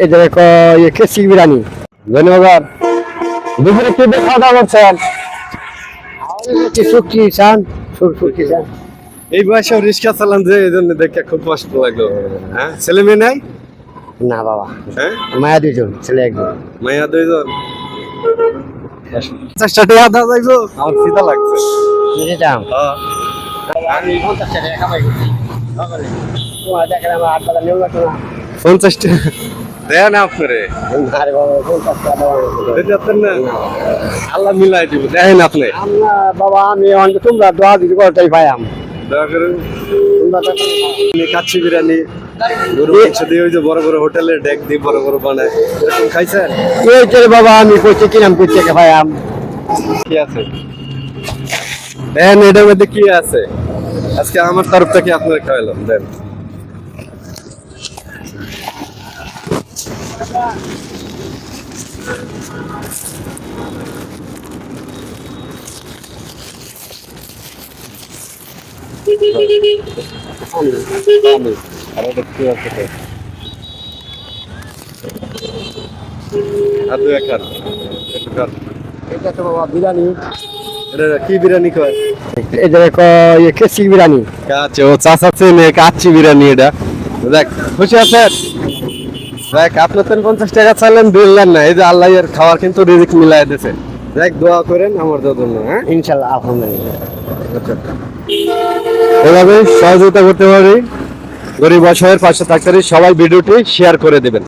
এদের কেসি বিরিয়ানি। ধন্যবাদ। দুপুরে কি দিয়ে খাওয়া দাওয়া করছেন? শুটকি চান, শুটকি চান। এই বয়সে রিক্সা চালান যে এই জন্য দেখে খুব কষ্ট লাগলো। হ্যাঁ, ছেলে মেয়ে নাই? না বাবা, হ্যাঁ, মায়া দুইজন, ছেলে একজন। মাইয়া দুইজন। 50 টাকা দাও যাইবো, আমার খিদা লাগছে। নিতে চাও? হ্যাঁ, আমি 50 টাকা খাবাই গেছি। তোমার দেখেন আমার 8 টাকা নেও না। 50 টাকা দেয় না আপনারে? আরে বাবা 50 টাকা দেওয়া দিতে পারতেন না? আল্লাহ মিলাই দিব, দেখেন আপনি। আমরা বাবা আমি অন্ত তোমরা দোয়া দিতে করতেই পাইম। দয়া করে তোমরা তো কাচ্চি বিরিয়ানি, গরু মাংস দিয়ে ওই যে বড় বড় হোটেলে ডেক দিয়ে বড় বড় বানায়, এরকম খাইছেন? এই যে বাবা আমি কইতে কিনাম কইতে পাইম। কি আছে দেন, এটার মধ্যে কি আছে? আজকে আমার তরফ থেকে আপনার খাওয়ালাম, দেন। আর এটা কি আছে? আর দু এক খান, একটু খান। এটা তো বাবা বিরিয়ানি। এটা কি বিরিয়ানি কয়? এদের কেসি বিরিয়ানি। কাচ্চি, ও চাচা চেনে কাচ্চি বিরিয়ানি। এটা দেখ, খুশি আছেন? দেখ, আপনার তো 50 টাকা চাইলেন, দিলেন না। এই যে আল্লাহ এর খাওয়ার কিন্তু রিজিক মিলাই দিয়েছে। দেখ, দোয়া করেন আমার জন্য। হ্যাঁ, ইনশাআল্লাহ, আলহামদুলিল্লাহ। আচ্ছা, এভাবে সহযোগিতা করতে পারি, গরিব অসহায়ের পাশে থাকতে পারি। সবাই ভিডিওটি শেয়ার করে দেবেন।